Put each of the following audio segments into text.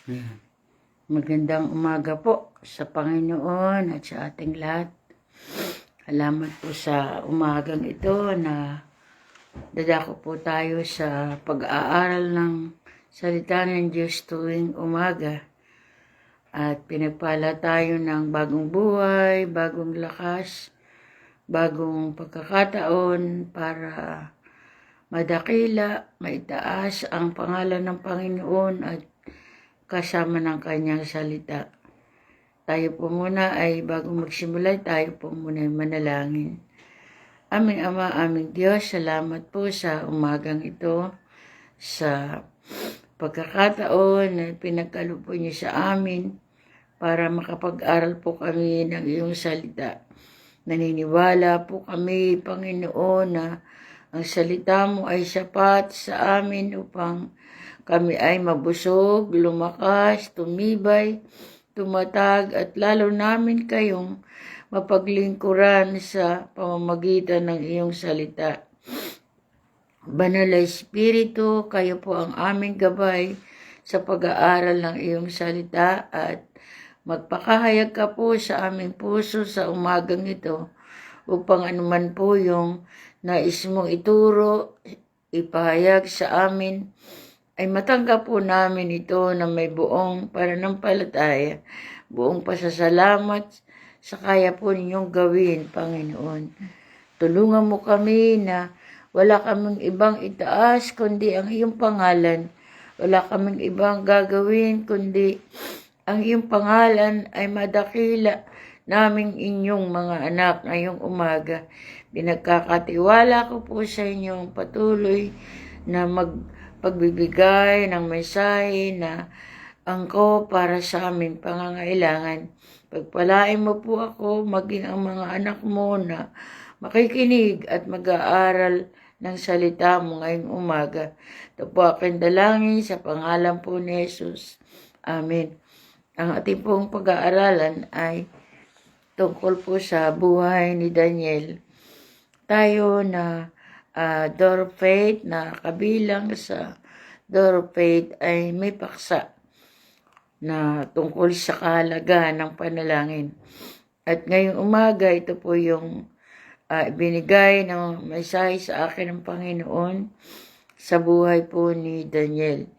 Ayan. Magandang umaga po sa Panginoon at sa ating lahat. Salamat po sa umagang ito na dadako po tayo sa pag-aaral ng salita ng Diyos tuwing umaga. At pinagpala tayo ng bagong buhay, bagong lakas, bagong pagkakataon para madakila, maitaas ang pangalan ng Panginoon at kasama ng kanyang salita. Tayo po muna ay bago magsimula, tayo po muna ay manalangin. Aming Ama, aming Diyos, salamat po sa umagang ito, sa pagkakataon na pinagkaloob niyo sa amin para makapag-aral po kami ng iyong salita. Naniniwala po kami, Panginoon, na ang salita mo ay sapat sa amin upang kami ay mabusog, lumakas, tumibay, tumatag at lalo namin kayong mapaglingkuran sa pamamagitan ng iyong salita. Banal na Espiritu, kayo po ang aming gabay sa pag-aaral ng iyong salita at magpakahayag ka po sa aming puso sa umagang ito upang anuman po yung nais mong ituro, ipahayag sa amin, ay matanggap po namin ito na may buong pananampalataya, buong pasasalamat sa kaya po ninyong gawin, Panginoon. Tulungan mo kami na wala kaming ibang itaas kundi ang iyong pangalan. Wala kaming ibang gagawin kundi ang iyong pangalan ay madakila naming inyong mga anak ngayong umaga. Pinagkakatiwala ko po sa inyong patuloy na pagbibigay ng mensahe na angko para sa aming pangangailangan. Pagpalain mo po ako, maging ang mga anak mo na makikinig at mag-aaral ng salita mo ngayong umaga. Ito po aking dalangin sa pangalan po ni Jesus. Amen. Ang ating pong pag-aaralan ay tungkol po sa buhay ni Daniel. Tayo na Door of Faith na kabilang sa Door of Faith ay may paksa na tungkol sa kahalagaan ng panalangin. At ngayong umaga, ito po yung binigay ng mensahe sa akin ng Panginoon sa buhay po ni Daniel.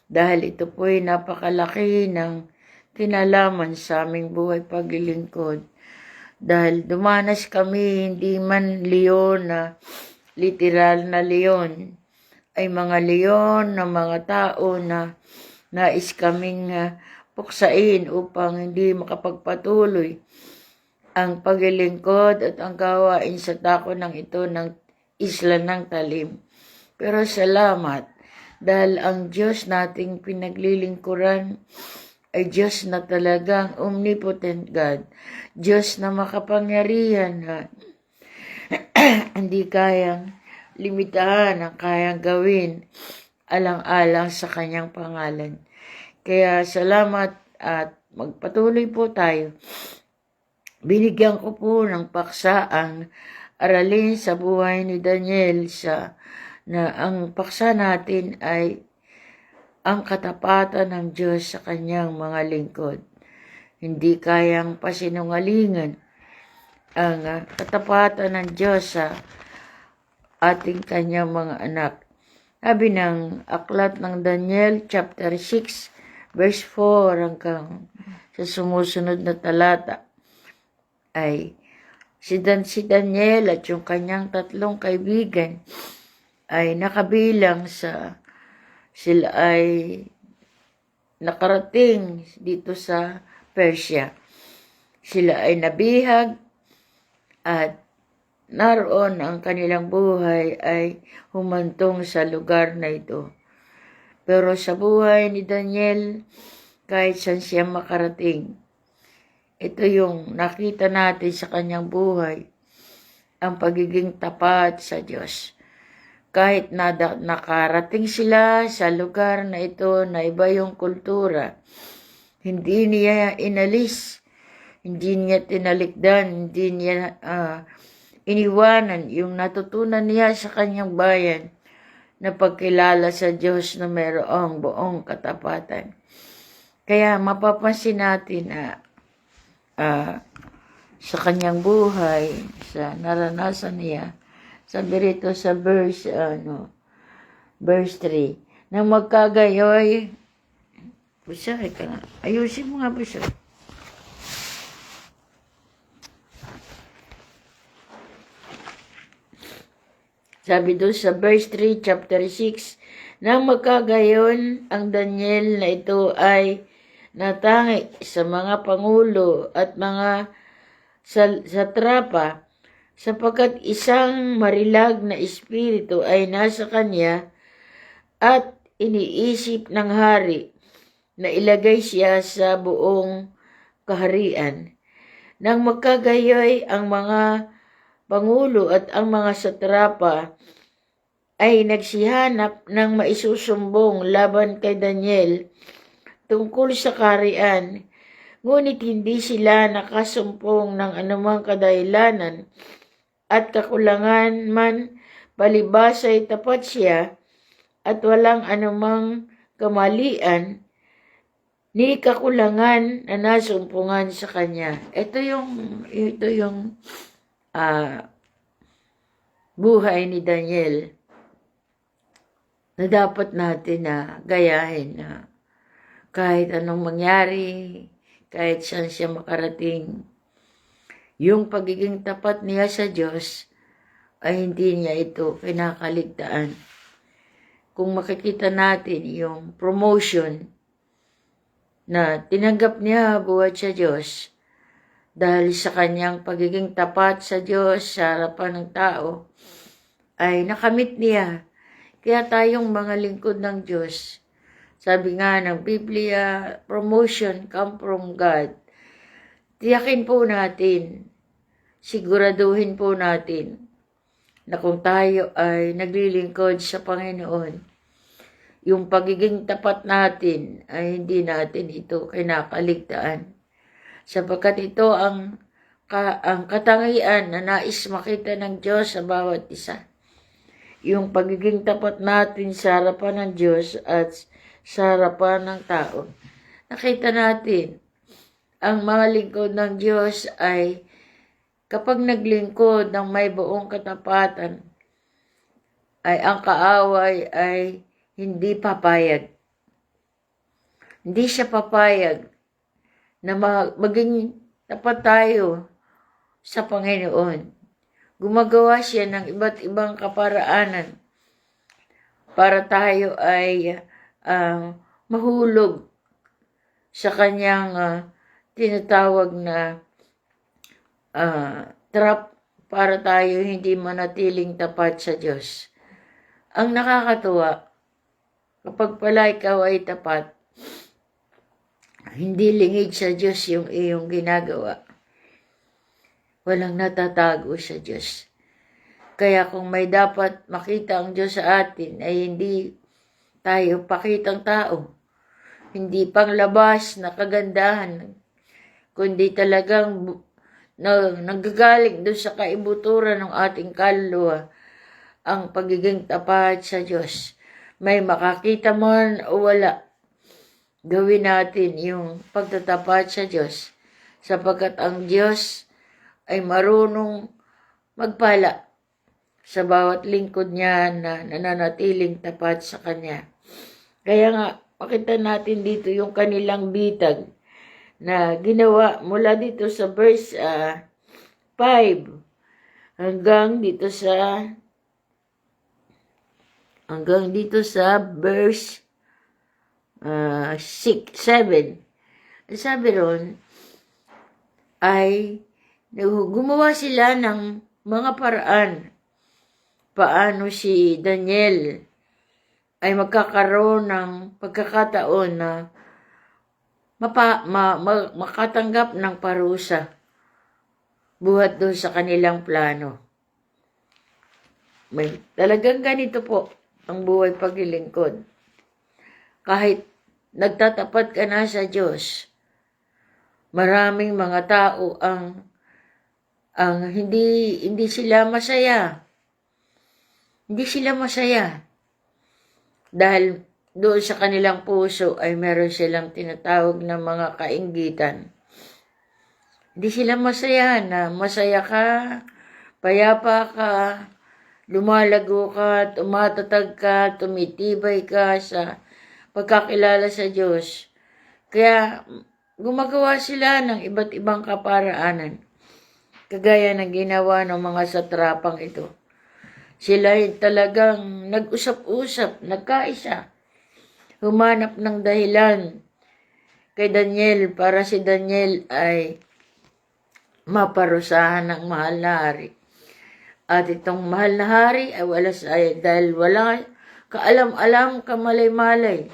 Dahil ito po ay napakalaki ng kinalaman sa aming buhay paglilingkod. Dahil dumanas kami hindi man leon na literal na leon, ay mga leon na mga tao na nais kaming puksain upang hindi makapagpatuloy ang paglilingkod at ang gawain sa dako ng ito ng isla ng talim. Pero salamat dahil ang Diyos nating pinaglilingkuran ay Diyos na talagang omnipotent God. Diyos na makapangyarihan na hindi kayang limitahan ang kayang gawin alang-alang sa kanyang pangalan. Kaya salamat at magpatuloy po tayo. Binigyan ko po ng paksa ang aralin sa buhay ni Daniel na ang paksa natin ay ang katapatan ng Diyos sa kanyang mga lingkod. Hindi kayang pasinungalingan ang katapatan ng Diyos sa ating kanyang mga anak. Sabi ng aklat ng Daniel chapter 6 verse 4 hanggang sa sumusunod na talata ay si Daniel at yung kanyang tatlong kaibigan ay nakabilang sila ay nakarating dito sa Persia. Sila ay nabihag at naroon ang kanilang buhay ay humantong sa lugar na ito. Pero sa buhay ni Daniel, kahit saan siya makarating, ito yung nakita natin sa kanyang buhay, ang pagiging tapat sa Diyos. Kahit nakarating sila sa lugar na ito na iba yung kultura, hindi niya inalis, hindi niya tinalikdan, hindi niya iniwanan yung natutunan niya sa kanyang bayan na pagkilala sa Diyos na mayroong buong katapatan. Kaya mapapansin natin na sa kanyang buhay, sa naranasan niya, sabi rito sa verse 3, nang magkagayoy, busahay ka nga, ayusin mo nga busahay. Sabi doon sa verse 3, chapter 6, nang magkagayon, ang Daniel na ito ay natangi sa mga pangulo at mga satrapa, sapagkat isang marilag na espiritu ay nasa kanya at iniisip ng hari na ilagay siya sa buong kaharian. Nang magkagayoy, ang mga pangulo at ang mga satrapa ay nagsihanap ng maisusumbong laban kay Daniel tungkol sa kaharian, ngunit hindi sila nakasumpong ng anumang kadahilanan at kakulangan man, palibas ay tapat siya at walang anumang kamalian ni kakulangan na nasumpungan sa kanya. Ito yung buhay ni Daniel na dapat natin na gayahin na kahit anong mangyari, kahit saan siya makarating, yung pagiging tapat niya sa Diyos ay hindi niya ito kinakaligtaan. Kung makikita natin yung promotion na tinanggap niya buhat sa Diyos dahil sa kanyang pagiging tapat sa Diyos sa harapan ng tao, ay nakamit niya. Kaya tayong mga lingkod ng Diyos, sabi nga ng Biblia, promotion come from God. Tiyakin po natin, siguraduhin po natin na kung tayo ay naglilingkod sa Panginoon, yung pagiging tapat natin ay hindi natin ito kinakaligtaan. Sapagkat ito ang katangian na nais makita ng Diyos sa bawat isa. Yung pagiging tapat natin sa harapan ng Diyos at sa harapan ng tao. Nakita natin, ang mga lingkod ng Diyos ay kapag naglingkod ng may buong katapatan, ay ang kaaway ay hindi papayag. Hindi siya papayag na maging tapat tayo sa Panginoon. Gumagawa siya ng iba't ibang kaparaanan para tayo ay mahulog sa kanyang tinatawag na trap para tayo hindi manatiling tapat sa Diyos. Ang nakakatuwa, kapag pala ikaw ay tapat, hindi lingid sa Diyos yung iyong ginagawa. Walang natatago sa Diyos. Kaya kung may dapat makita ang Diyos sa atin, ay hindi tayo pakitang tao. Hindi panglabas na kagandahan, kundi talagang nanggagaling doon sa kaibuturan ng ating kaluluwa, ang pagiging tapat sa Diyos. May makakita man o wala, gawin natin yung pagtatapat sa Diyos, sapagkat ang Diyos ay marunong magpala sa bawat lingkod niya na nananatiling tapat sa Kanya. Kaya nga, makita natin dito yung kanilang bitag na ginawa mula dito sa verse 5 hanggang dito sa verse 7. Sabi ron ay gumawa sila ng mga paraan paano si Daniel ay magkakaroon ng pagkakataon na makatanggap ng parusa buhat doon sa kanilang plano. Talagang ganito po ang buhay paglilingkod. Kahit nagtatapat ka na sa Diyos, maraming mga tao ang hindi sila masaya. Hindi sila masaya dahil doon sa kanilang puso ay meron silang tinatawag na mga kainggitan. Hindi sila masaya na masaya ka, payapa ka, lumalago ka, tumatatag ka, tumitibay ka sa pagkakilala sa Diyos. Kaya gumagawa sila ng iba't ibang kaparaanan, kagaya ng ginawa ng mga satrapang ito. Sila ay talagang nag-usap-usap, nagkaisa, humanap ng dahilan kay Daniel para si Daniel ay maparusahan ng mahal na hari. At itong mahal na hari ay wala sa dahil wala kaalam-alam, kamalay-malay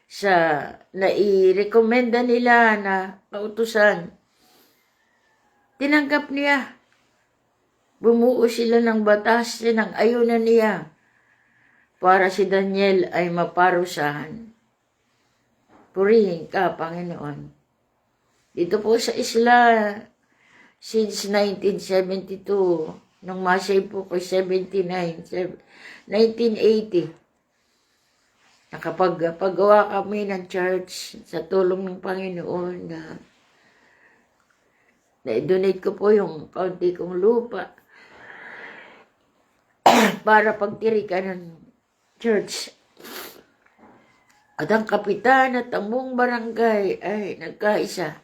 sa nai-rekomenda nila na kautusan. Tinanggap niya. Bumuo sila ng batas ng ayunan niya para si Daniel ay maparusahan. Purihin ka, Panginoon. Dito po sa isla, since 1972, nung masay po ko 1980, nakapagawa kami ng church sa tulong ng Panginoon na na-donate ko po yung kaunti kong lupa para pagtirikan ng church. At ang kapitan at ang buong barangay ay nagkaisa.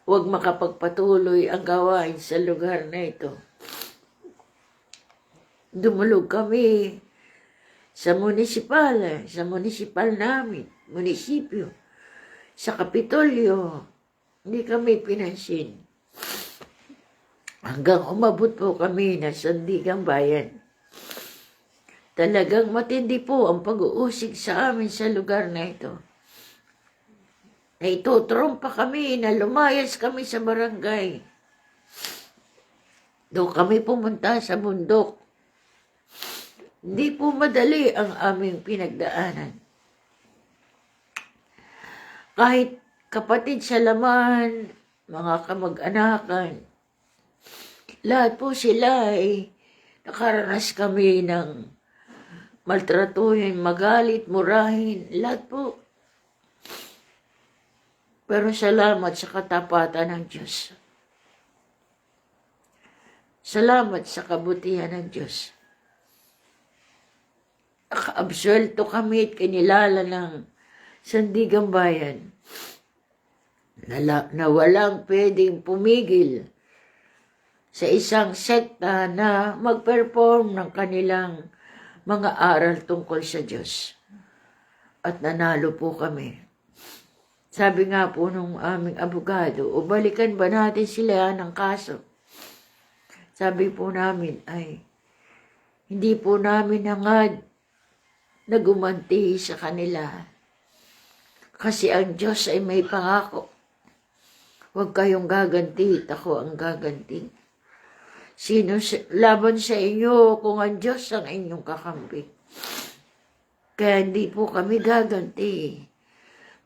Huwag makapagpatuloy ang gawain sa lugar na ito. Dumulog kami sa munisipal namin, munisipyo, sa Kapitolyo. Hindi kami pinansin. Hanggang umabot po kami na Sandigang Bayan. Talagang matindi po ang pag-uusig sa amin sa lugar na ito. Na itutrompa kami, na lumayas kami sa barangay. Doon kami pumunta sa bundok. Hindi po madali ang aming pinagdaanan. Kahit kapatid sa laman, mga kamag-anakan, lahat po sila ay nakaranas kami ng maltratuhin, magalit, murahin, lahat po. Pero salamat sa katapatan ng Diyos. Salamat sa kabutihan ng Diyos. Nakaabsuelto kami at kinilala ng Sandigang Bayan na walang pwedeng pumigil sa isang sekta na mag-perform ng kanilang mga aral tungkol sa Diyos. At nanalo po kami. Sabi nga po nung aming abogado, o balikan ba natin sila ng kaso? Sabi po namin ay, hindi po namin hangad na gumanti sa kanila. Kasi ang Diyos ay may pangako. Huwag kayong gaganti, ako ang gaganti. Sino laban sa inyo kung ang Diyos ang inyong kakampi? Kaya hindi po kami gaganti.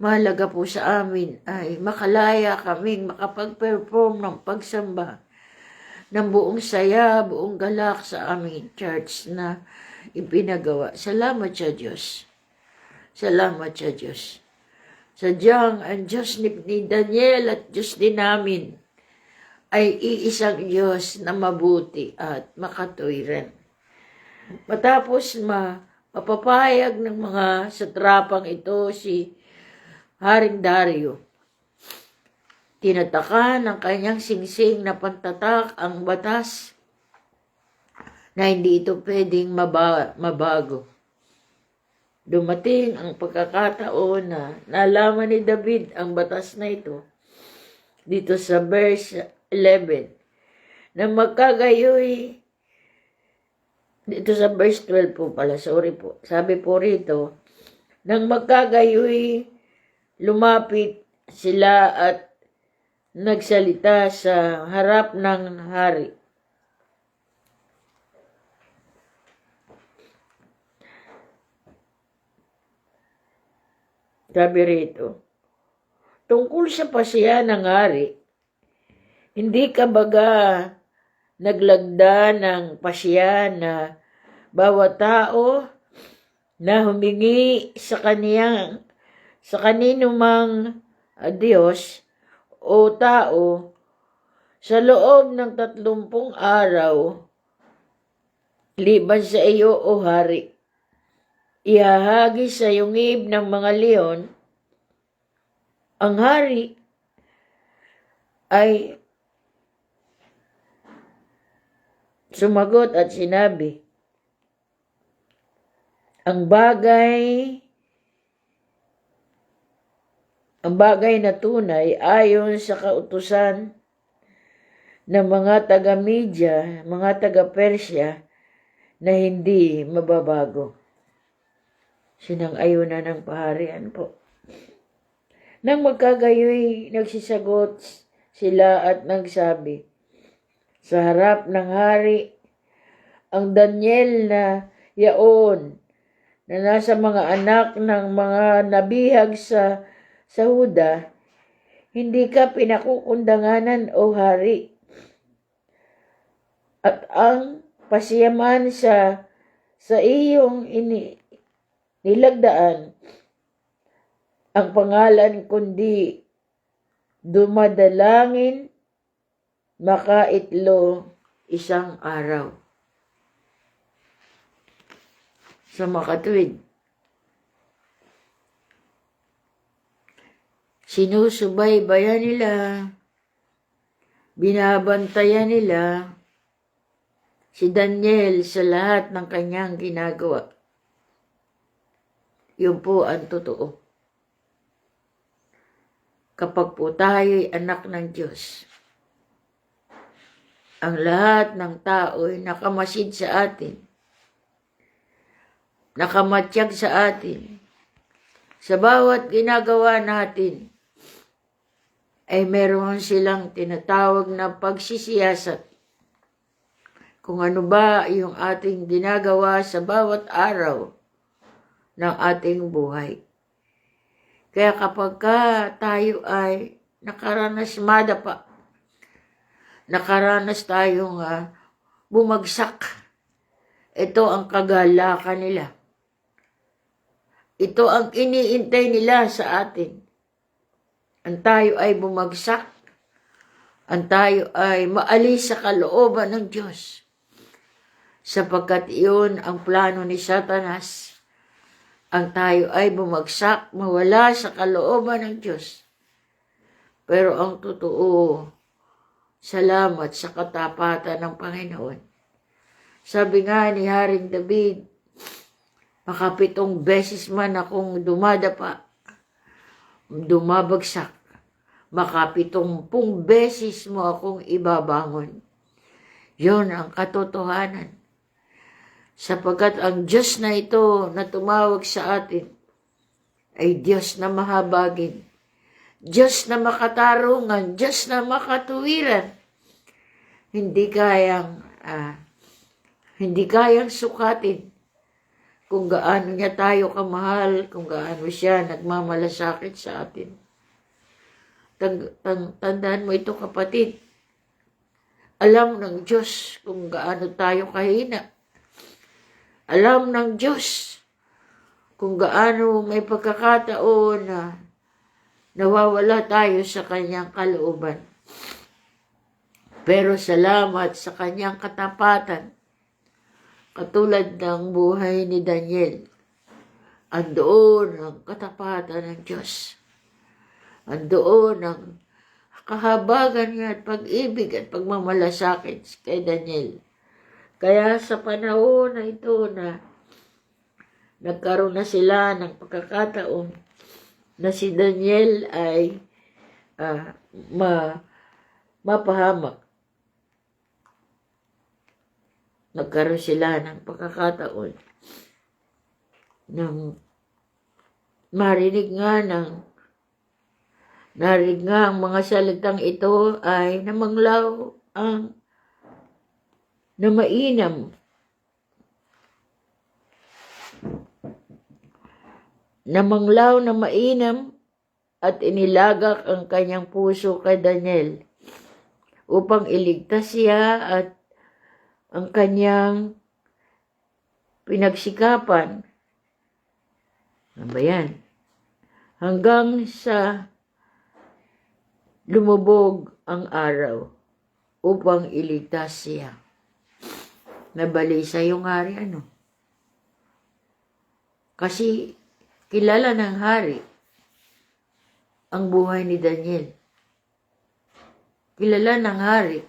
Mahalaga po sa amin ay makalaya kaming makapag-perform ng pagsamba ng buong saya, buong galak sa aming church na ipinagawa. Salamat sa Diyos. Salamat sa Diyos. Sadyang ang Diyos ni Daniel at Diyos din namin ay iisang Diyos na mabuti at makatuwiran. Matapos mapapayag ng mga satrapang ito si Haring Dario, tinataka ng kanyang singsing na pantatak ang batas na hindi ito pwedeng mabago. Dumating ang pagkakataon na nalaman ni David ang batas na ito dito sa verse 11 na magkagayoy dito sa verse 12 po pala, sorry po. Sabi po rito, nang magkagayoy lumapit sila at nagsalita sa harap ng hari. Sabi rito, tungkol sa pasiya ng hari, hindi ka baga naglagda ng pasya na bawat tao na humingi sa kanino mang Diyos o tao sa loob ng 30 araw liban sa iyo o hari. Ihahagis sa yungib ng mga leon. Ang hari ay sumagot at sinabi, ang bagay na tunay ayon sa kautusan ng mga taga-Media, mga taga-Persya na hindi mababago. Sinang-ayunan ng paharian po. Nang magkagayoy, nagsisagot sila at nagsabi, sa harap ng hari, ang Daniel na yaon na nasa mga anak ng mga nabihag sa Huda, hindi ka pinakukundanganan o hari. At ang pasiyaman sa iyong nilagdaan ang pangalan kundi dumadalangin makaitlo isang araw. Sa makatuwid, sinusubaybayan nila, binabantayan nila si Daniel sa lahat ng kanyang ginagawa. Yun po ang totoo. Kapag po tayo'y anak ng Diyos, ang lahat ng tao'y nakamasid sa atin, nakamatyag sa atin, sa bawat ginagawa natin, ay meron silang tinatawag na pagsisiyasat. Kung ano ba yung ating ginagawa sa bawat araw ng ating buhay. Kaya kapag tayo ay nakaranas tayong bumagsak, ito ang kagalakan nila. Ito ang iniintay nila sa atin. Ang tayo ay bumagsak, ang tayo ay maalis sa kalooban ng Diyos. Sapagkat iyon ang plano ni Satanas. Ang tayo ay bumagsak, mawala sa kalooban ng Diyos. Pero ang totoo, salamat sa katapatan ng Panginoon. Sabi nga ni Haring David, makapitong beses man akong dumabagsak, makapitumpung beses mo akong ibabangon. Yun ang katotohanan. Sapagkat ang Diyos na ito na tumawag sa atin ay Diyos na mahabagin, Diyos na makatarungan, Diyos na makatuwiran. Hindi kayang sukatin kung gaano niya tayo kamahal, kung gaano siya nagmamalasakit sa atin. Tandaan mo ito, kapatid. Alam ng Diyos kung gaano tayo kahina. Alam ng Diyos kung gaano may pagkakataon na nawawala tayo sa kanyang kalooban. Pero salamat sa kanyang katapatan, katulad ng buhay ni Daniel. Andoon ang katapatan ng Diyos. Andoon ang kahabagan niya at pag-ibig at pagmamalasakit kay Daniel. Kaya sa panahon na ito na nagkaroon na sila ng pagkakataon na si Daniel ay mapahamak. Nagkaroon sila ng pagkakataon ng narinig nga ang mga salitang ito ay namanglaw na mainam. Namanglaw na mainam at inilagak ang kanyang puso kay Daniel upang iligtas siya at ang kanyang pinagsikapan Ano ba yan? Hanggang sa lumubog ang araw upang iligtas siya. Nabalisa yung hari, ano? Kasi kilala ng hari ang buhay ni Daniel. Kilala ng hari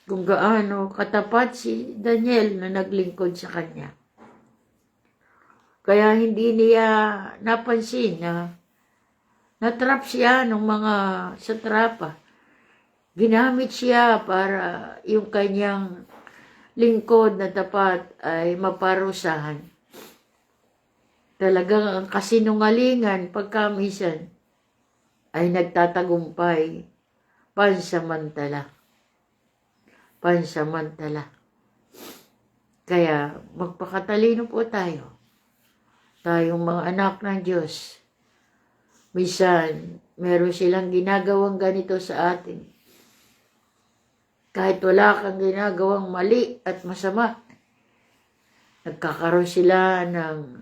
kung gaano katapat si Daniel na naglingkod sa kanya. Kaya hindi niya napansin na natrap siya ng mga satrapa. Ginamit siya para yung kanyang lingkod na tapat ay maparusahan. Talagang ang kasinungalingan pagkamisan ay nagtatagumpay pansamantala. Pansamantala. Kaya magpakatalino po tayo. Tayong mga anak ng Diyos. Minsan, meron silang ginagawang ganito sa atin. Kahit wala kang ginagawang mali at masama, nagkakaroon sila ng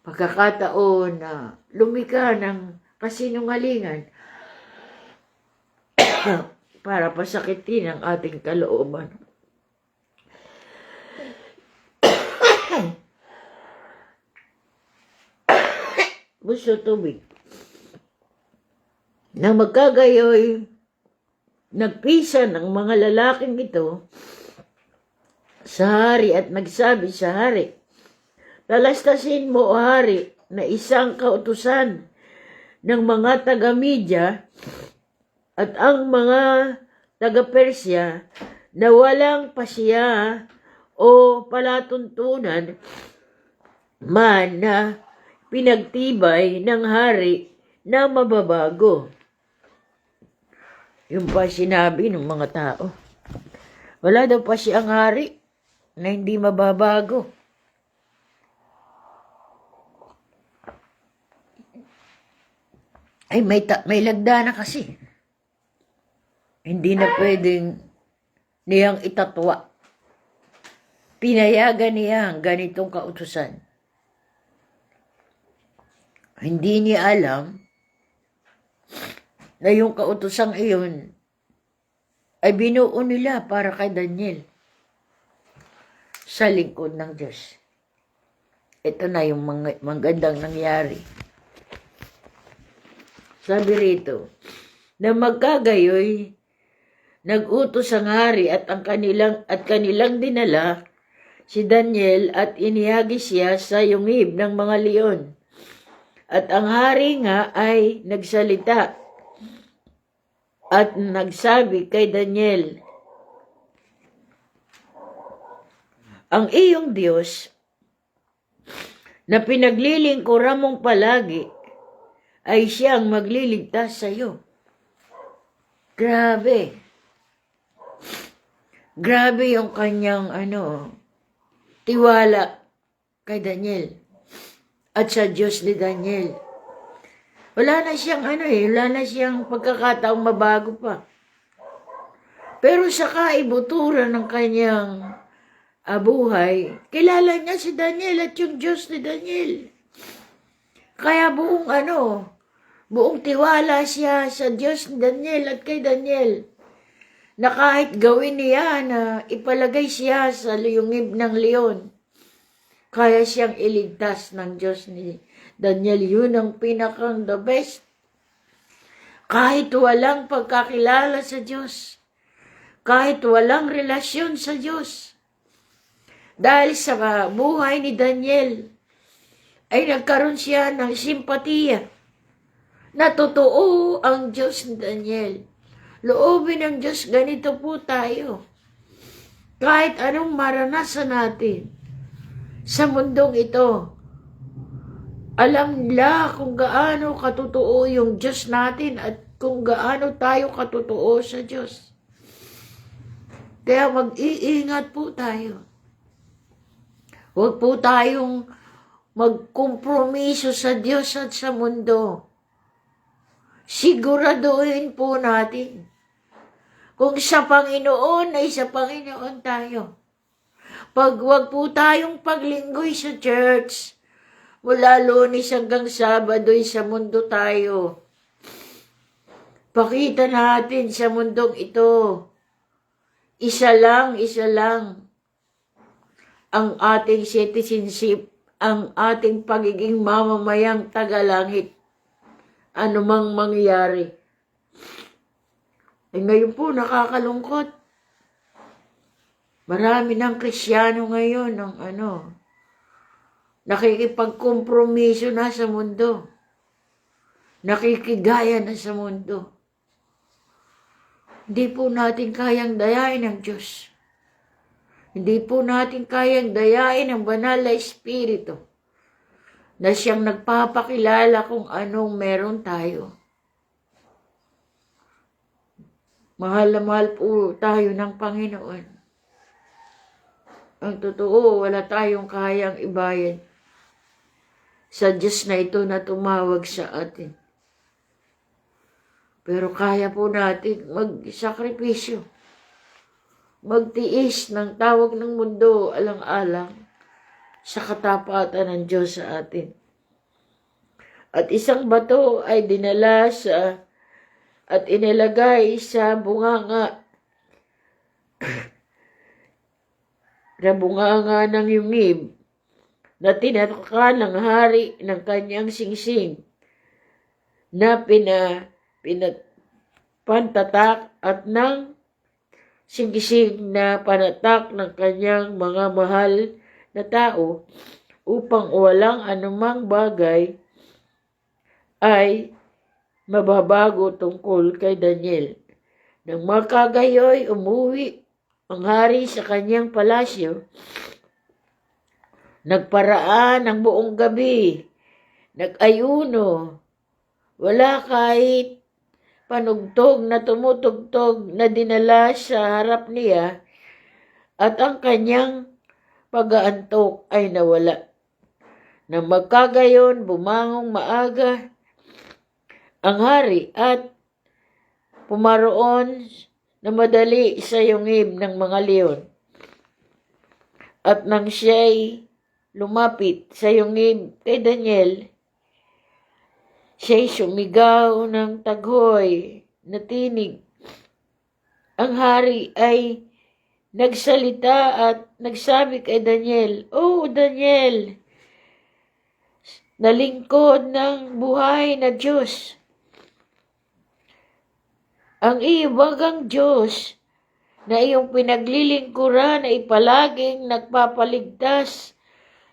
pagkakataon na lumika ng kasinungalingan para pasakitin ang ating kalooban. Gusto tubig. Nang magkagayoy, nagpisa ng mga lalaking ito sa hari at nagsabi sa hari, "Talastasin mo, o hari, na isang kautusan ng mga taga-Media at ang mga taga-Persya na walang pasiya o palatuntunan man na pinagtibay ng hari na mababago." Yung pa sinabi ng mga tao. Wala daw pa siyang hari na hindi mababago. Ay, may lagda na kasi. Hindi na pwedeng niyang itatwa. Pinayagan niya ang ganitong kautusan. Hindi niya alam na yung kautosang iyon ay binuo nila para kay Daniel sa lingkod ng Diyos. Ito na yung magandang nangyari. Sabi rito, na magkagayoy, nag-utos ang hari at kanilang dinala si Daniel at inihagi siya sa yungib ng mga leon. At ang hari nga ay nagsalita at nagsabi kay Daniel, "Ang iyong Diyos na pinaglilingkuran mong palagi ay siyang magliligtas sa iyo." Grabe. Grabe yung kanyang tiwala kay Daniel at sa Diyos ni Daniel. Wala na siyang wala na siyang pagkakataong mabago pa. Pero sa kaibuturan ng kanyang buhay, kilala niya si Daniel at yung Diyos ni Daniel. Kaya buong tiwala siya sa Diyos ni Daniel at kay Daniel, na kahit gawin niya na ipalagay siya sa liyungib ng leon, kaya siyang iligtas ng Diyos ni Daniel. Yun ang pinakang the best. Kahit walang pagkakilala sa Diyos, kahit walang relasyon sa Diyos, dahil sa buhay ni Daniel, ay nagkaroon siya ng simpatiya na totoo ang Diyos ni Daniel. Loobin ng Diyos, ganito po tayo. Kahit anong maranasan natin sa mundong ito, alam nila kung gaano katotoo yung Diyos natin at kung gaano tayo katotoo sa Diyos. Kaya mag-iingat po tayo. Huwag po tayong magkompromiso sa Diyos at sa mundo. Siguraduhin po natin kung sa Panginoon ay sa Panginoon tayo. Wag po tayong paglinggoy sa church. Mula Lunes hanggang Sabado sa mundo tayo. Pakita natin sa mundong ito. Isa lang ang ating citizenship, ang ating pagiging mamamayang tagalangit. Anumang mangyari. Ngayon po, nakakalungkot. Marami ng Kristiyano ngayon ng nakikipagkompromiso na sa mundo. Nakikigaya na sa mundo. Hindi po natin kayang dayain ng Diyos. Hindi po natin kayang dayain ang banal na Espiritu na siyang nagpapakilala kung anong meron tayo. Mahal na mahal po tayo ng Panginoon. Ang totoo, wala tayong kayang ibayad sa Diyos na ito na tumawag sa atin. Pero kaya po natin magsakripisyo, magtiis ng tawag ng mundo alang-alang sa katapatan ng Diyos sa atin. At isang bato ay dinala at inilagay sa bunganga ng yungib na tinataka ng hari ng kanyang singsing na pantatak at ng singsing na panatak ng kanyang mga mahal na tao upang walang anumang bagay ay mababago tungkol kay Daniel. Nang makagayoy, umuwi ang hari sa kanyang palasyo. Nagparaan ng buong gabi. Nag-ayuno. Wala kahit panugtog na tumutugtog na dinala sa harap niya at ang kanyang pag-aantok ay nawala. Nang magkagayon, bumangong maaga ang hari at pumaroon na madali sa yungib ng mga leon. At nang siya'y lumapit sa yungib kay Daniel, siya'y sumigaw ng taghoy na tinig. Ang hari ay nagsalita at nagsabi kay Daniel, "Oh, Daniel, na lingkod ng buhay na Diyos, ang ibagang Diyos na iyong pinaglilingkuran ay palaging nagpapaligtas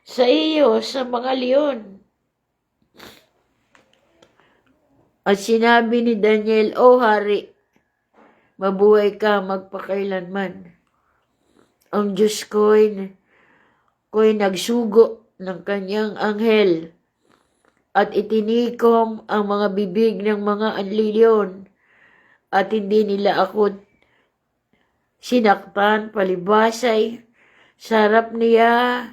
sa iyo sa mga leon." At sinabi ni Daniel, "O hari, mabuhay ka magpakailanman. Ang Diyos ko'y nagsugo ng kanyang anghel at itinikom ang mga bibig ng mga leon at hindi nila ako sinaktan, palibasay sa harap niya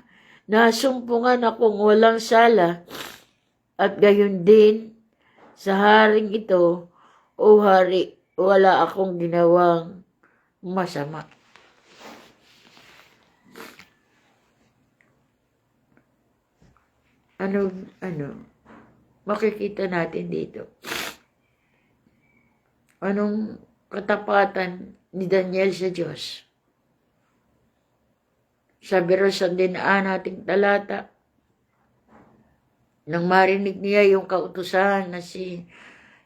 nasumpungan akong walang sala at gayon din sa haring ito, o hari, wala akong ginawang masama." Ano, makikita natin dito? Anong katapatan ni Daniel sa Diyos? Sabi rin sa dinaan nating talata, nang marinig niya yung kautusan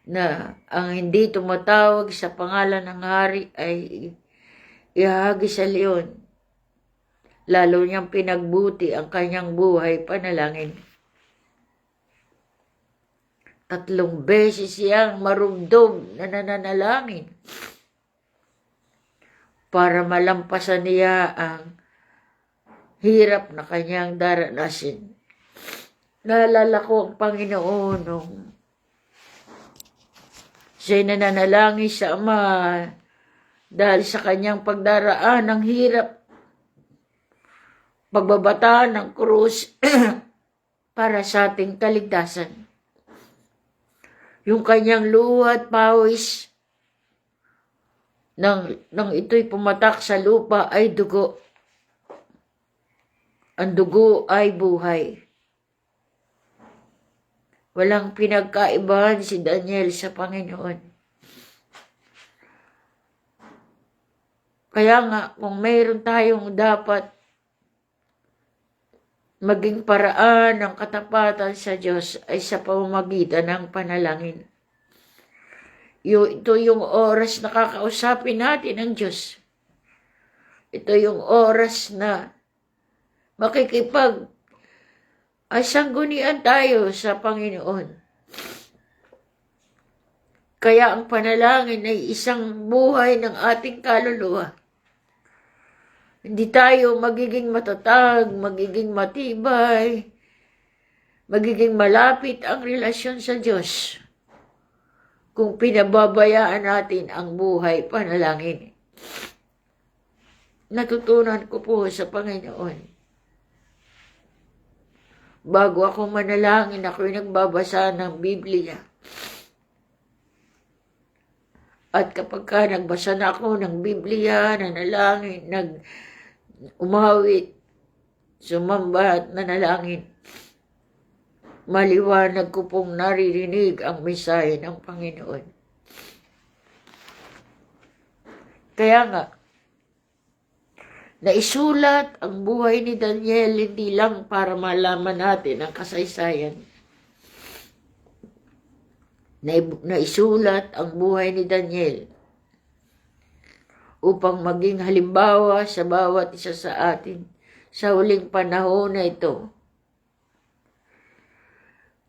na ang hindi tumatawag sa pangalan ng hari ay ihahagi sa leon, lalo niyang pinagbuti ang kanyang buhay panalangin. 3 beses siyang marumdom na nananalangin para malampasan niya ang hirap na kanyang daranasin. Naalala ko ang Panginoon nung siya'y nananalangin sa Ama dahil sa kanyang pagdaraan ng hirap, pagbabataan ng krus para sa ating kaligtasan. Yung kanyang luha at pawis nang ito'y pumatak sa lupa ay dugo. Ang dugo ay buhay. Walang pinagkaibahan si Daniel sa Panginoon. Kaya nga, kung mayroon tayong dapat maging paraan ng katapatan sa Diyos ay sa pamamagitan ng panalangin. Ito yung oras na kakausapin natin ang Diyos. Ito yung oras na ay sanggunian tayo sa Panginoon. Kaya ang panalangin ay isang buhay ng ating kaluluwa. Hindi tayo magiging matatag, magiging matibay, magiging malapit ang relasyon sa Diyos kung pinababayaan natin ang buhay panalangin. Natutunan ko po sa Panginoon. Bago ako manalangin, ako'y nagbabasa ng Biblia. At kapag nagbasa na ako ng Biblia, nanalangin, umawit, sumamba at nanalangin, maliwanag ko pong naririnig ang mensahe ng Panginoon. Kaya nga, naisulat ang buhay ni Daniel hindi lang para malaman natin ang kasaysayan. Naisulat ang buhay ni Daniel upang maging halimbawa sa bawat isa sa atin sa huling panahon na ito.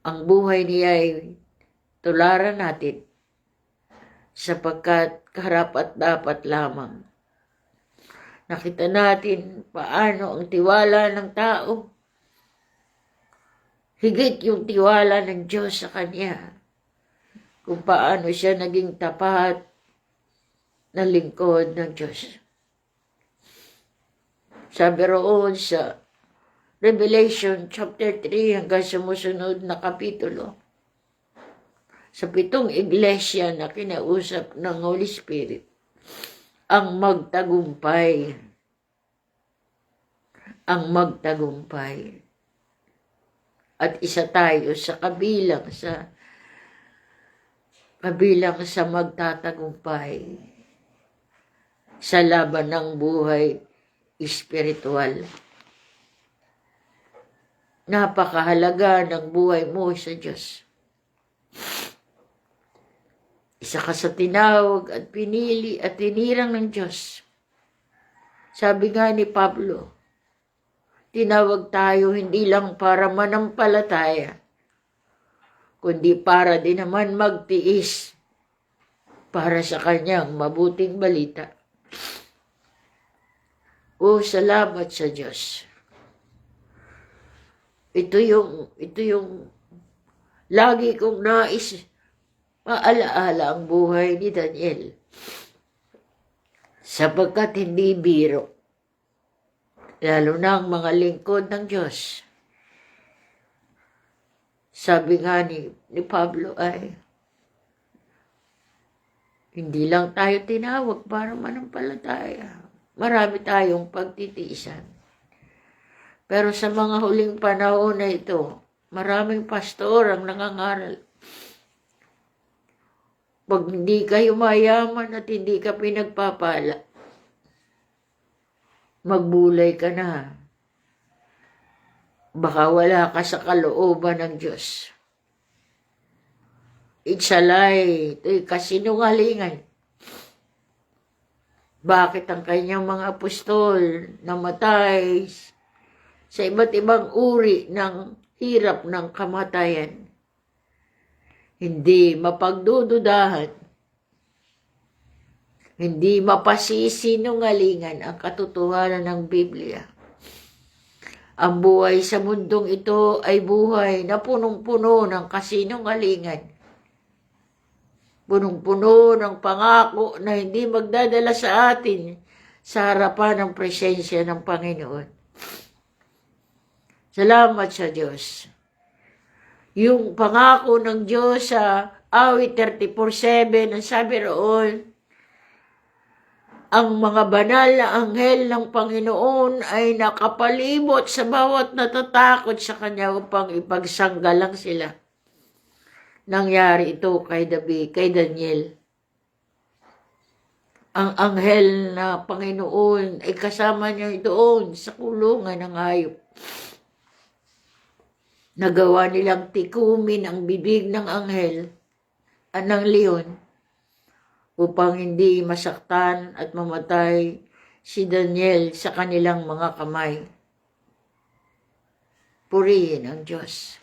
Ang buhay niya ay tularan natin sapagkat karapat-dapat lamang. Nakita natin paano ang tiwala ng tao, higit yung tiwala ng Diyos sa kanya, kung paano siya naging tapat na lingkod ng Diyos. Sabi roon sa Revelation chapter 3 hanggang sumusunod na kapitulo, sa 7 iglesia na kinausap ng Holy Spirit, ang magtagumpay. Ang magtagumpay. At isa tayo sa kabilang sa magtatagumpay sa laban ng buhay espiritual. Napakahalaga ng buhay mo sa Diyos. Isa ka sa tinawag at pinili at tinirang ng Diyos. Sabi nga ni Pablo, tinawag tayo hindi lang para manampalataya, kundi para din naman magtiis para sa kanyang mabuting balita. O salamat sa Diyos. Ito yung lagi kong nais maalaala ang buhay ni Daniel. Sapagkat hindi biro, lalo na ang mga lingkod ng Diyos. Sabi nga ni Pablo ay, hindi lang tayo tinawag para manampalataya. Marami tayong pagtitiisan. Pero sa mga huling panahon na ito, maraming pastor ang nangangaral. Pag hindi kayo mayaman at hindi ka pinagpapala, magbulay ka na. Baka wala ka sa kalooban ng Diyos. It's a lie. Ito'y kasinungalingan. Bakit ang kanyang mga apostol namatay sa iba't ibang uri ng hirap ng kamatayan? Hindi mapagdududahan, hindi mapasisinungalingan ang katotohanan ng Biblia. Ang buhay sa mundong ito ay buhay na punong-puno ng kasinungalingan. Punong-puno ng pangako na hindi magdadala sa atin sa harapan ng presensya ng Panginoon. Salamat sa Diyos. Yung pangako ng Diyos sa awit 34:7, ang sabi roon, ang mga banal na anghel ng Panginoon ay nakapalibot sa bawat natatakot sa Kanya upang ipagsanggalang sila. nangyari ito kay Daniel. Ang anghel na Panginoon ay kasama niya doon sa kulungan ng hayop. Nagawa nilang tikumin ang bibig ng anghel, ng leon, upang hindi masaktan at mamatay si Daniel sa kanilang mga kamay. Purihin ang Diyos.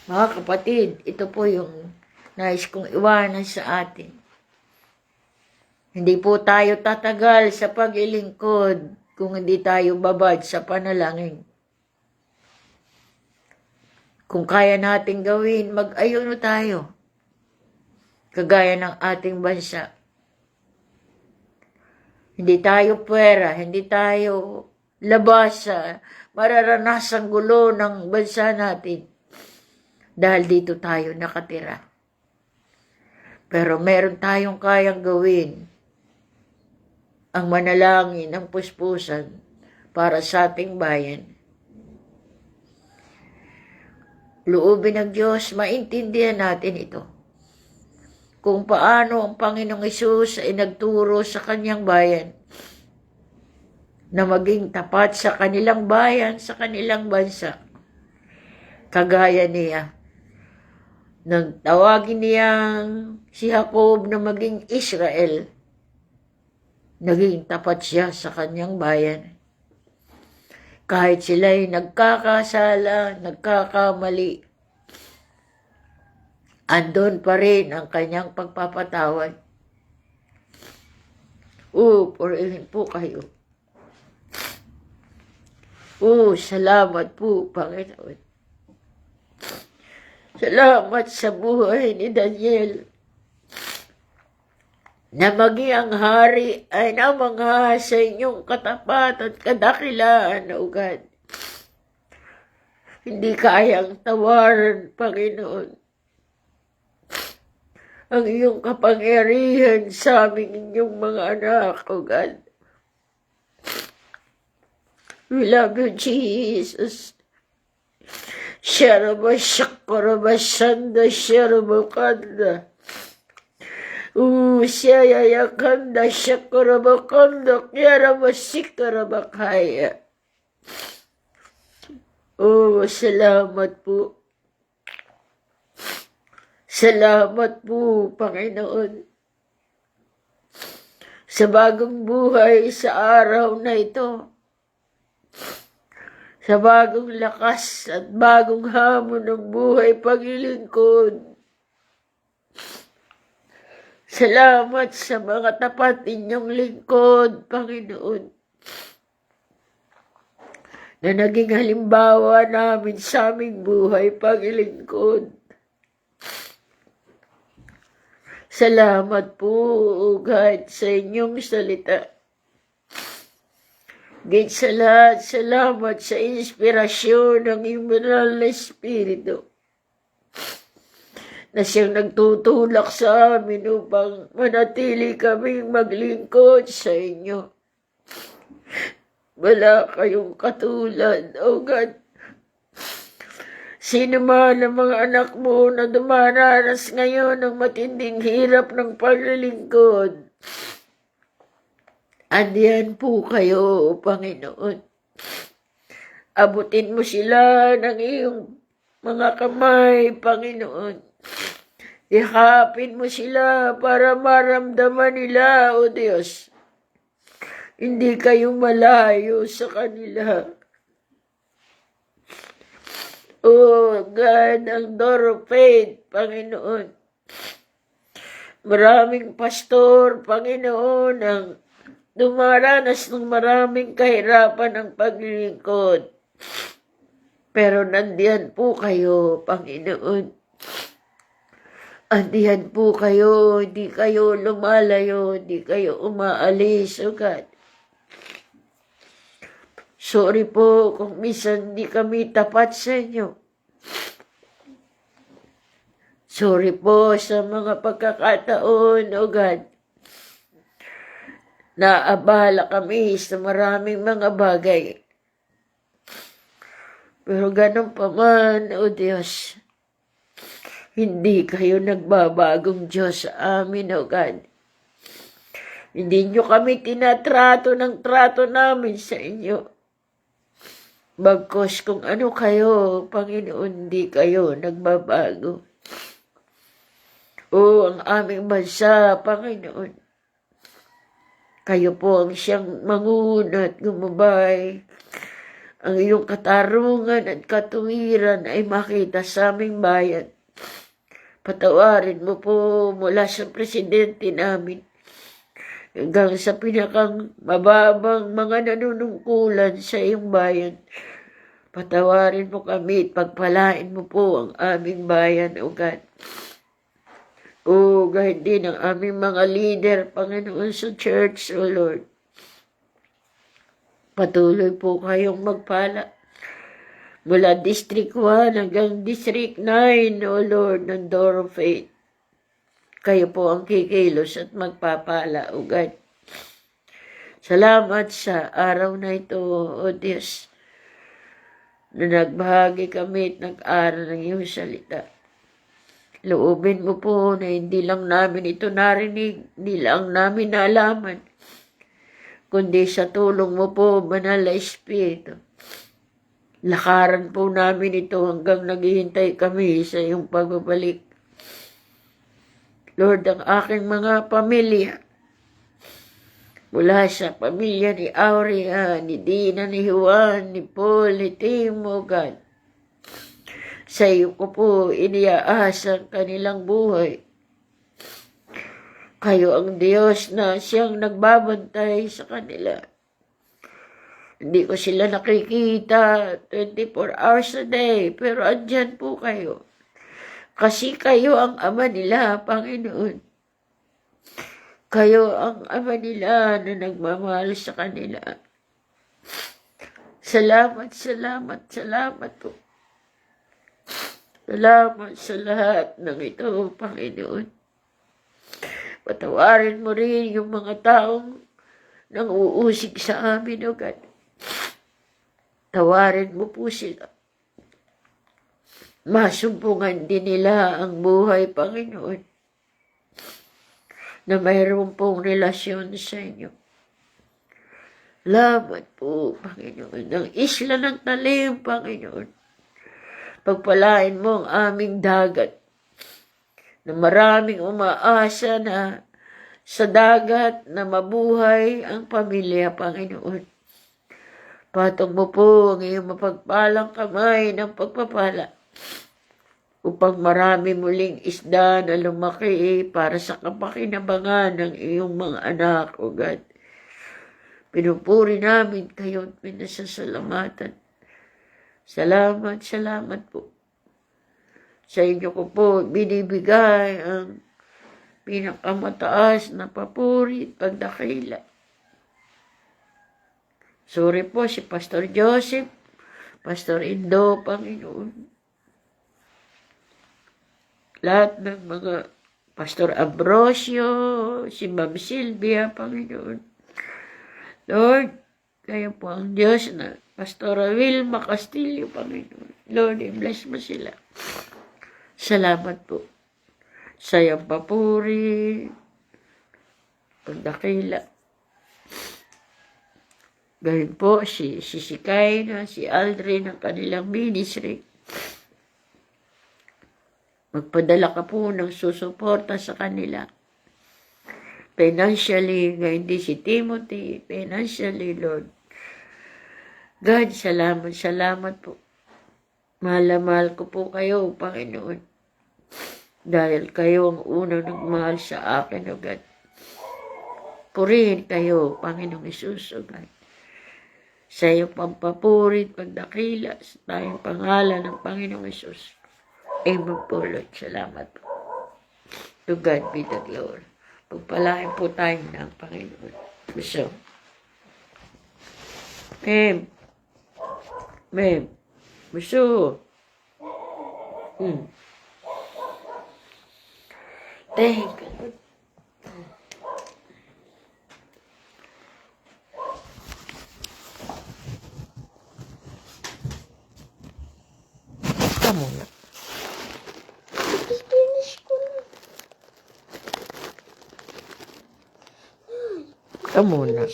Mga kapatid, ito po yung nais kong iwanan sa atin. Hindi po tayo tatagal sa paglilingkod kung hindi tayo babad sa panalangin. Kung kaya nating gawin, mag-ayuno tayo. Kagaya ng ating bansa. Hindi tayo pwera, hindi tayo labas sa mararanasang gulo ng bansa natin. Dahil dito tayo nakatira. Pero meron tayong kayang gawin. Ang manalangin ng puspusan para sa ating bayan. Loobin ng Diyos, maintindihan natin ito. Kung paano ang Panginoong Hesus ay nagturo sa kanyang bayan na maging tapat sa kanilang bayan, sa kanilang bansa. Kagaya niya, nang tawagin niyang si Jacob na maging Israel, naging tapat siya sa kanyang bayan. Kahit sila'y nagkakasala, nagkakamali, andon pa rin ang kanyang pagpapatawad. Purihin po kayo. Salamat po, Panginoon. Salamat sa buhay ni Daniel. Na maging ang hari ay namangha sa inyong katapat at kadakilaan, O God. Hindi kayang tawaran, Panginoon, ang iyong kapangyarihan sa aming inyong mga anak, O God. We love you, Jesus. Sharabashakarabashanda sharabakanda. Siyayayakanda shakarabakanda kyarabasikarabakaya. Salamat po. Salamat po, Panginoon, sa bagong buhay sa araw na ito. Sa bagong lakas at bagong hamon ng buhay paglilingkod. Salamat sa mga tapat ninyong lingkod, Panginoon, na naging halimbawa namin sa aming buhay paglilingkod. Salamat po, O God, sa inyong salita. Git sa lahat, salamat sa inspirasyon ng iyong banal na Espiritu na siyang nagtutulak sa amin upang manatili kaming maglingkod sa inyo. Wala kayong katulad, O God. Sino man ang mga anak mo na dumaranas ngayon ng matinding hirap ng paglilingkod, andiyan po kayo, Panginoon. Abutin mo sila ng iyong mga kamay, Panginoon. Ihapin mo sila para maramdaman nila, O Diyos, hindi kayo malayo sa kanila. O God, ang door of faith, Panginoon. Maraming pastor, Panginoon, ang dumaranas ng maraming kahirapan ng paglilingkod. Pero nandiyan po kayo, Panginoon. Andiyan po kayo, hindi kayo lumalayo, hindi kayo umaalis, O God. Sorry po kung minsan hindi kami tapat sa inyo. Sorry po sa mga pagkakataon, O God. Naabala kami sa maraming mga bagay. Pero ganun pa man, O Diyos, Hindi kayo nagbabagong Diyos sa amin, O God. Hindi nyo kami tinatrato ng trato namin sa inyo. Bagkus kung ano kayo, Panginoon, hindi kayo nagbabago. O ang aming bansa, Panginoon, kayo po ang siyang manguna at gumabay. Ang iyong katarungan at katuwiran ay makita sa aming bayan. Patawarin mo po mula sa presidente namin hanggang sa pinakang mababang mga nanunungkulan sa iyong bayan. Patawarin mo kami at pagpalain mo po ang aming bayan, O God. O God din ang aming mga leader, Panginoon, sa church, O Lord. Patuloy po kayong magpala mula District 1 hanggang District 9, O Lord, ng Door of Faith. Kayo po ang kikilos at magpapala, O God. Salamat sa araw na ito, O Diyos, na nagbahagi kami at nag-aral ng iyong salita. Loobin mo po na hindi lang namin ito narinig, hindi lang namin naalaman, kundi sa tulong mo po, Banal na Espiritu. Lakaran po namin ito hanggang naghihintay kami sa iyong pagbabalik. Lord, ang aking mga pamilya, mula sa pamilya ni Aurea, ni Dina, ni Juan, ni Paul, ni Timo, God, sa iyo ko po iniaasa ang kanilang buhay. Kayo ang Diyos na siyang nagbabantay sa kanila. Hindi ko sila nakikita 24 hours a day, pero andyan po kayo. Kasi kayo ang Ama nila, Panginoon. Kayo ang Ama nila na nagmamahal sa kanila. Salamat, salamat, salamat po. Salamat sa lahat ng ito, Panginoon. Patawarin mo rin yung mga taong nang uusig sa amin, O God. Tawarin mo po sila. Masumpungan din nila ang buhay, Panginoon, na mayroon pong relasyon sa inyo. Salamat po, Panginoon, ng isla ng talim, Panginoon. Pagpalain mo ang aming dagat, na maraming umaasa na sa dagat na mabuhay ang pamilya, Panginoon. Patong mo po ang iyong mapagpalang kamay ng pagpapala upang marami muling isda na lumaki para sa kapakinabangan ng iyong mga anak, O God. Pinupuri namin kayo at pinasasalamatan. Salamat, salamat po. Sa inyo ko po binibigay ang pinakamataas na papuri at pagdakila. Sorry po si Pastor Joseph, Pastor Indo, Panginoon. Lahat ng mga Pastor Ambrosio, si Ma'am Sylvia, Panginoon. Lord, kayo po ang Diyos na Pastora Wilma Castillo, Panginoon. Lord, i-bless mo sila. Salamat po sa iyong papuri, pagdakila. Gayun po si Sikay na si Aldrin ng kanilang ministry. Magpadala ka po ng susuporta sa kanila. Financially, ngayon din si Timothy, financially, Lord. God, salamat, salamat po. Mahal na mahal ko po kayo, Panginoon. Dahil kayo ang unang nagmahal sa akin, O God. Purihin kayo, Panginoong Isus, O God. Sa iyong pampapurit, pagdakila, sa tayong pangalan ng Panginoong Isus. Amen po, Lord. Salamat po. To God be the glory. Pagpalain po tayo ng Panginoon. So, Ma'am. Gusto. Thank you, Lord. Kamu na. Ito muna.